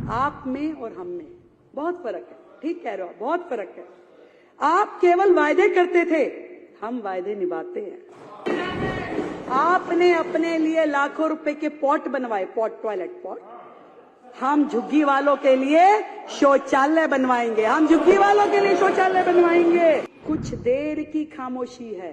आप में और हम में बहुत फर्क है। ठीक कह रहे हो, बहुत फर्क है। आप केवल वायदे करते थे, हम वायदे निभाते हैं। आपने अपने लिए लाखों रुपए के पॉट बनवाए, पॉट, टॉयलेट पॉट। हम झुग्गी वालों के लिए शौचालय बनवाएंगे, हम झुग्गी वालों के लिए शौचालय बनवाएंगे। कुछ देर की खामोशी है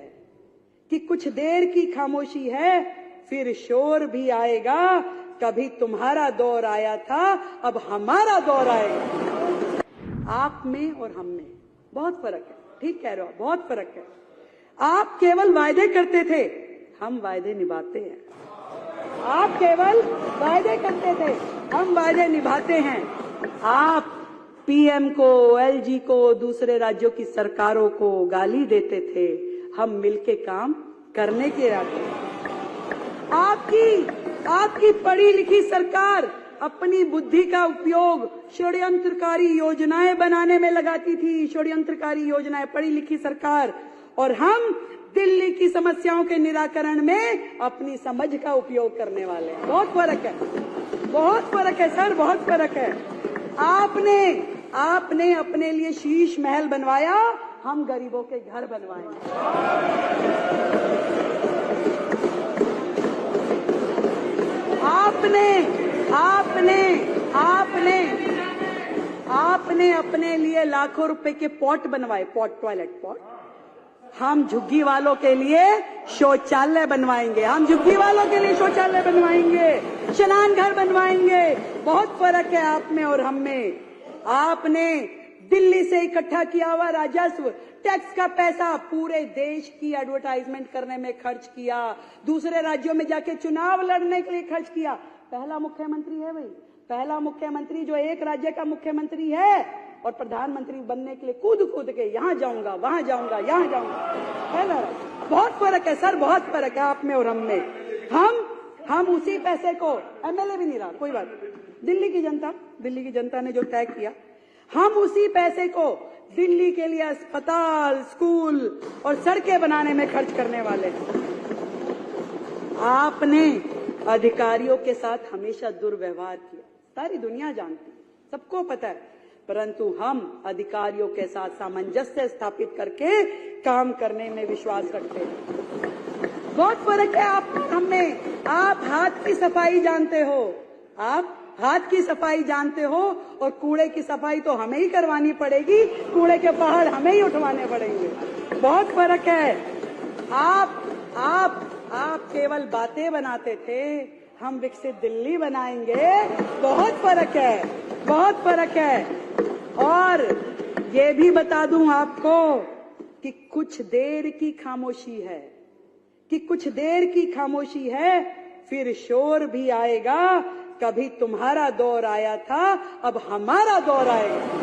कि कुछ देर की खामोशी है, फिर शोर भी आएगा। कभी तुम्हारा दौर आया था, अब हमारा दौर आएगा। आप में और हम में बहुत फर्क है। ठीक कह रहे हो, बहुत फर्क है। आप केवल वायदे करते थे, हम वायदे निभाते हैं। आप केवल वायदे करते थे, हम वायदे निभाते हैं। आप पीएम को, एलजी को, दूसरे राज्यों की सरकारों को गाली देते थे, हम मिलके काम करने के इरादे। आपकी पढ़ी लिखी सरकार अपनी बुद्धि का उपयोग षड्यंत्रकारी योजनाएं बनाने में लगाती थी, षड्यंत्रकारी योजनाएं, पढ़ी लिखी सरकार। और हम दिल्ली की समस्याओं के निराकरण में अपनी समझ का उपयोग करने वाले हैं। बहुत फर्क है, बहुत फर्क है सर, बहुत फर्क है। आपने अपने लिए शीश महल बनवाया, हम गरीबों के घर बनवाएंगे। आपने अपने लिए लाखों रुपए के पॉट बनवाए, पॉट, टॉयलेट पॉट। हम झुग्गी वालों के लिए शौचालय बनवाएंगे, हम झुग्गी वालों के लिए शौचालय बनवाएंगे, स्नान घर बनवाएंगे। बहुत फर्क है आप में और हम में। आपने दिल्ली से इकट्ठा किया हुआ राजस्व, टैक्स का पैसा पूरे देश की एडवर्टाइजमेंट करने में खर्च किया, दूसरे राज्यों में जाके चुनाव लड़ने के लिए खर्च किया। पहला मुख्यमंत्री है भाई, पहला मुख्यमंत्री जो एक राज्य का मुख्यमंत्री है और प्रधानमंत्री बनने के लिए कूद के यहाँ जाऊंगा, वहां जाऊंगा, यहाँ जाऊंगा। पहला राज्य। बहुत फर्क है सर, बहुत फर्क है आप में और हम में। हम उसी पैसे को, एमएलए भी नहीं रहा, कोई बात नहीं, दिल्ली की जनता ने जो तय किया, हम उसी पैसे को दिल्ली के लिए अस्पताल, स्कूल और सड़कें बनाने में खर्च करने वाले हैं। आपने अधिकारियों के साथ हमेशा दुर्व्यवहार किया, सारी दुनिया जानती है, सबको पता है। परंतु हम अधिकारियों के साथ सामंजस्य स्थापित करके काम करने में विश्वास रखते हैं। बहुत फर्क है आप हम में। आप हाथ की सफाई जानते हो, आप हाथ की सफाई जानते हो, और कूड़े की सफाई तो हमें ही करवानी पड़ेगी, कूड़े के पहाड़ हमें ही उठवाने पड़ेंगे। बहुत फर्क है। आप केवल बातें बनाते थे, हम विकसित दिल्ली बनाएंगे। बहुत फर्क है, बहुत फर्क है। और ये भी बता दूं आपको कि कुछ देर की खामोशी है, कि कुछ देर की खामोशी है, फिर शोर भी आएगा। कभी तुम्हारा दौर आया था, अब हमारा दौर आएगा।